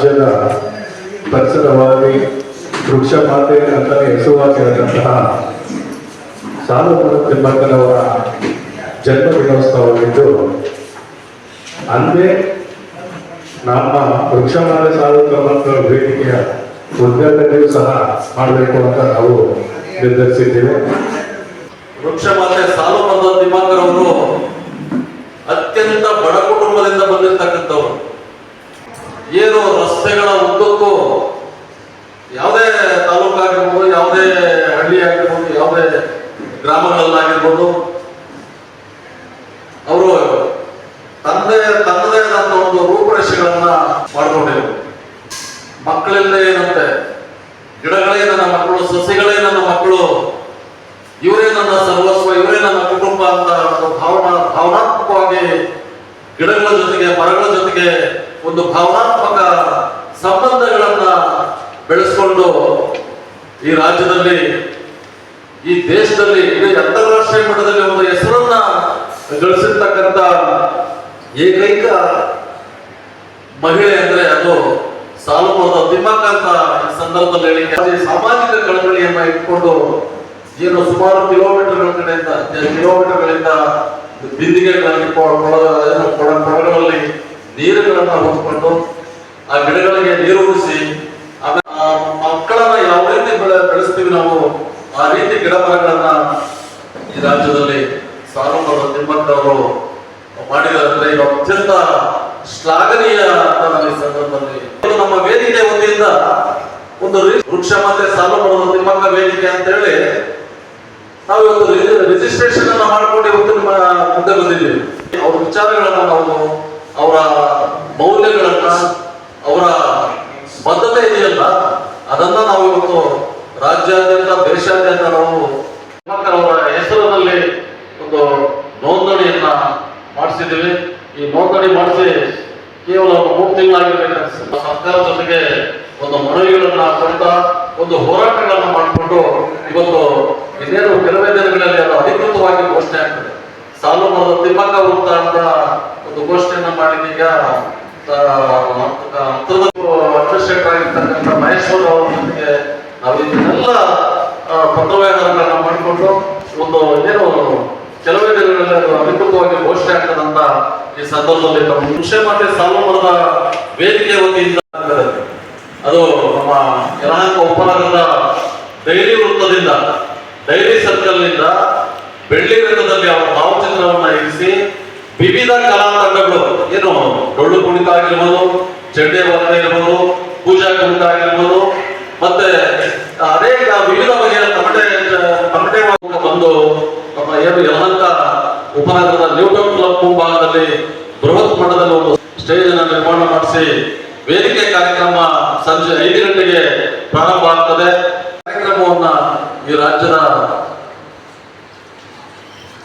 ರಾಜ್ಯದ ಪರಿಸರವಾಗಿ ವೃಕ್ಷ ಮಾತೆ ಅಂತಲೇ ಹೆಸರುವಾಸಿಯಾದಂತಹ ಸಾಲುಮರದ ತಿಮ್ಮಕ್ಕನವರ ಜನ್ಮ ದಿನೋತ್ಸವವಿದ್ದು ಅಂದೇ ನಮ್ಮ ವೃಕ್ಷಮಾಲೆ ಸಾಲುಮರದ ವೇದಿಕೆಯ ಉದ್ಘಾಟನೆಯೂ ಸಹ ಮಾಡಬೇಕು ಅಂತ ನಾವು ನಿರ್ಧರಿಸಿದ್ದೇವೆ. ವೃಕ್ಷಮಾತೆ ಸಾಲುಮರದ ತಿಮ್ಮಕ್ಕನವರು ಅತ್ಯಂತ ಬಡ ಕುಟುಂಬದಿಂದ ಬಂದಿರತಕ್ಕಂಥವ್ರು. ಏನು ರಸ್ತೆಗಳ ಉದ್ದಕ್ಕೂ ಯಾವುದೇ ತಾಲೂಕಾಗಿರ್ಬೋದು, ಯಾವುದೇ ಹಳ್ಳಿ ಆಗಿರ್ಬೋದು, ಯಾವುದೇ ಗ್ರಾಮಗಳಲ್ಲಾಗಿರ್ಬೋದು, ಅವರು ತನ್ನದೇ ಆದಂತ ಒಂದು ರೂಪರೇಷೆಗಳನ್ನ ಮಾಡ್ಕೊಂಡಿದ್ರು. ಮಕ್ಕಳೆಲ್ಲ ಏನಂತೆ, ಗಿಡಗಳೇ ನನ್ನ ಮಕ್ಕಳು, ಸಸಿಗಳೇ ನನ್ನ ಮಕ್ಕಳು, ಇವರೇ ನನ್ನ ಸರ್ವಸ್ವ, ಇವರೇ ನನ್ನ ಕುಟುಂಬ ಅಂತ ಭಾವನಾತ್ಮಕವಾಗಿ ಗಿಡಗಳ ಜೊತೆಗೆ ಮರಗಳ ಜೊತೆಗೆ ಒಂದು ಭಾವನಾತ್ಮಕ ಸಂಬಂಧಗಳನ್ನ ಬೆಳೆಸ್ಕೊಂಡು ಈ ರಾಜ್ಯದಲ್ಲಿ, ಈ ದೇಶದಲ್ಲಿ, ಇಡೀ ಅಂತಾರಾಷ್ಟ್ರೀಯ ಮಟ್ಟದಲ್ಲಿ ಒಂದು ಹೆಸರನ್ನ ಗಳಿಸಿರ್ತಕ್ಕಂಥ ಏಕೈಕ ಮಹಿಳೆ ಅಂದ್ರೆ ಅದು ಸಾಲುಮರದ ತಿಮ್ಮಕ್ಕ ಅಂತ ಈ ಸಂದರ್ಭದಲ್ಲಿ ಹೇಳಿ, ಸಾಮಾಜಿಕ ಕಳಕಳಿಯನ್ನ ಇಟ್ಕೊಂಡು ಏನು ಸುಮಾರು ಕಿಲೋಮೀಟರ್ಗಳಿಂದ ಬಿಂದಿಗೆಗಳಲ್ಲಿ ಕೊಳಗಳಲ್ಲಿ ನೀರುಗಳನ್ನ ಹೊತ್ಕೊಂಡು ಆ ಗಿಡಗಳಿಗೆ ನೀರು ಉಳಿಸಿ ಮಕ್ಕಳನ್ನ ಯಾವ ರೀತಿ ಬೆಳೆಸ್ತೀವಿ ನಾವು, ಆ ರೀತಿ ಗಿಡ ಮರಗಳನ್ನ ಈ ರಾಜ್ಯದಲ್ಲಿ ಸಾಲುಮರದ ತಿಮ್ಮಕ್ಕ ಅವರು ಮಾಡಿದರೆ ಇದು ಅತ್ಯಂತ ಶ್ಲಾಘನೀಯ ಅಂತ ನಾನು ಈ ಸಂದರ್ಭದಲ್ಲಿ ನಮ್ಮ ವೇದಿಕೆ ವತಿಯಿಂದ ಒಂದು ವೃಕ್ಷ ಮಾತೆ ಸಾಲುಮರದ ತಿಮ್ಮಕ್ಕ ವೇದಿಕೆ ಅಂತ ಹೇಳಿ ನಾವು ಇವತ್ತು ರಿಜಿಸ್ಟ್ರೇಷನ್ ಅನ್ನ ಮಾಡ್ಕೊಂಡು ಇವತ್ತು ನಿಮ್ಮ ಮುಂದೆ ಬಂದಿದ್ದೀವಿ. ಅವ್ರ ವಿಚಾರಗಳನ್ನ ನಾವು, ಅವರ ಮೌಲ್ಯಗಳನ್ನ, ಅವರ ಬದ್ಧತೆ ಇದೆಯಲ್ಲ, ಅದನ್ನ ನಾವು ಇವತ್ತು ರಾಜ್ಯಾದ್ಯಂತ ದೇಶಾದ್ಯಂತ ನಾವು ಅವರ ಹೆಸರಿನಲ್ಲಿ ಒಂದು ನೋಂದಣಿಯನ್ನ ಮಾಡಿಸಿದ್ದೀವಿ. ಈ ನೋಂದಣಿ ಮಾಡಿಸಿ ಕೇವಲ 3 ತಿಂಗಳಾಗಿರ್ಬೇಕು. ಸರ್ಕಾರದ ಜೊತೆಗೆ ಒಂದು ಮನವಿಗಳನ್ನ ಕೊಡ್ತಾ ಒಂದು ಹೋರಾಟಗಳನ್ನ ಮಾಡಿಕೊಂಡು ಇವತ್ತು ಇನ್ನೇನು ಕೆಲವೇ ದಿನಗಳಲ್ಲಿ ಅದು ಅಧಿಕೃತವಾಗಿ ಘೋಷಣೆ ಆಗ್ತದೆ. ಸಾಲುಮರದ ತಿಮ್ಮಕ್ಕ ವೃತ್ತ ಅಂತ ಒಂದು ಘೋಷಣೆಯನ್ನ ಮಾಡಿದೀಗ ಅಡ್ಮಿನಿಸ್ಟ್ರೇಟರ್ ಆಗಿರ್ತಕ್ಕಂಥ ಮಹೇಶ್ವರ ಅವರ ಜೊತೆಗೆ ನಾವು ಇದನ್ನೆಲ್ಲ ಪತ್ರವ್ಯವಹಾರಗಳನ್ನ ಮಾಡಿಕೊಂಡು ಒಂದು ಏನು ಕೆಲವೇ ದಿನಗಳಲ್ಲಿ ಅದು ಅಧಿಕೃತವಾಗಿ ಘೋಷಣೆ ಆಗ್ತದಂತ ಈ ಸಂದರ್ಭದಲ್ಲಿ ವೃಕ್ಷ ಮಾತೆ ಸಾಲುಮರದ ವೇದಿಕೆ ವತಿಯಿಂದ ಅದು ನಮ್ಮ ಯಲಹಂಕ ಉಪನಗರದ ಡೈರಿ ವೃತ್ತದಿಂದ, ಡೈರಿ ಸರ್ಕಲ್ ನಿಂದ ಬೆಳ್ಳಿ ರಂಗದಲ್ಲಿ ಅವರ ಭಾವಚಿತ್ರವನ್ನ ಇರಿಸಿ ವಿವಿಧ ಕಲಾ ತಂಡಗಳು, ಏನು ಡೊಳ್ಳು ಕುಣಿತ ಆಗಿರ್ಬೋದು, ಚಂಡೆ ವಾದನ ಇರ್ಬೋದು, ಪೂಜಾ ಕುಣಿತ ಆಗಿರ್ಬೋದು, ಮತ್ತೆ ಅನೇಕ ವಿವಿಧ ಬಗೆಯ ತಮಟೆ ಬಂದು ನಮ್ಮ ಏನು ಯಲಹಂಕ ಉಪನಗರದ ನ್ಯೂಟನ್ ಕ್ಲಬ್ ಮುಂಭಾಗದಲ್ಲಿ ಬೃಹತ್ ಮಟ್ಟದಲ್ಲಿ ಒಂದು ಸ್ಟೇಜ್ ಅನ್ನು ನಿರ್ಮಾಣ ಮಾಡಿಸಿ ವೇದಿಕೆ ಕಾರ್ಯಕ್ರಮ ಸಂಜೆ 5 ಗಂಟೆಗೆ ಪ್ರಾರಂಭ ಆಗ್ತದೆ. ಕಾರ್ಯಕ್ರಮವನ್ನ ಈ ರಾಜ್ಯದ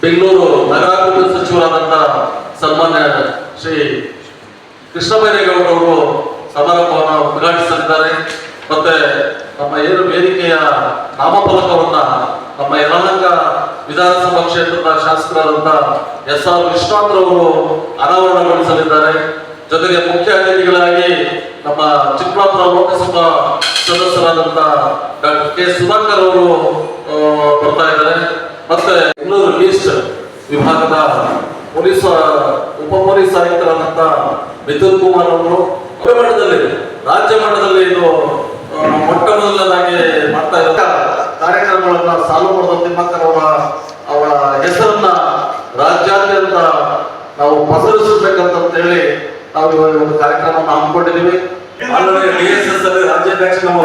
ಬೆಂಗಳೂರು ನಗರಾಭಿವೃದ್ಧಿ ಸಚಿವರಾದಂತ ಸನ್ಮಾನ್ಯ ಶ್ರೀ ಕೃಷ್ಣ ಬೈರೇಗೌಡರವರು ಸಮಾರಂಭವನ್ನು ಉದ್ಘಾಟಿಸಲಿದ್ದಾರೆ. ಮತ್ತೆ ನಮ್ಮ ಏನು ವೇದಿಕೆಯ ನಾಮಫಲಕವನ್ನ ನಮ್ಮ ಯಲಹಂಕ ವಿಧಾನಸಭಾ ಕ್ಷೇತ್ರದ ಶಾಸಕರಾದಂತ SR ವಿಶ್ವನಾಥ್ರವರು ಅನಾವರಣಗೊಳಿಸಲಿದ್ದಾರೆ. ಜೊತೆಗೆ ಮುಖ್ಯ ಅತಿಥಿಗಳಾಗಿ ನಮ್ಮ ಚಿಕ್ಕಬಳ್ಳಾಪುರ ಲೋಕಸಭಾ ಸದಸ್ಯರಾದಂತ ಡಾಕ್ಟರ್ ಕೆ ಸುಧಾಕರ್ ಅವರು ಬರ್ತಾ ಇದ್ದಾರೆ. ಮತ್ತೆ ಬೆಂಗಳೂರು ಈಸ್ಟ್ ವಿಭಾಗದ ಉಪ ಪೊಲೀಸ್ ಆಯುಕ್ತರಾದಂತ ಮಿಥುನ್ ಕುಮಾರ್ ಅವರು ಮಟ್ಟದಲ್ಲಿ, ರಾಜ್ಯ ಮಟ್ಟದಲ್ಲಿ ಇದು ಮೊಟ್ಟ ಮೊದಲನಾಗಿ ಮಾಡ್ತಾ ಇರುವ ಕಾರ್ಯಕ್ರಮಗಳನ್ನ ಸಾಲುಮರದ ತಿಮ್ಮಕ್ಕನವರ ಅವರ ಹೆಸರನ್ನ ರಾಜ್ಯಾದ್ಯಂತ ನಾವು ಪಸರಿಸಬೇಕಂತ ಹೇಳಿ ನಾವು ಒಂದು ಕಾರ್ಯಕ್ರಮವನ್ನು ಹಮ್ಮಿಕೊಂಡಿದ್ದೀವಿ. ಆಲ್ರೆಡಿ DSS ಅಲ್ಲಿ ರಾಜ್ಯಾಧ್ಯಕ್ಷ ನಮ್ಮ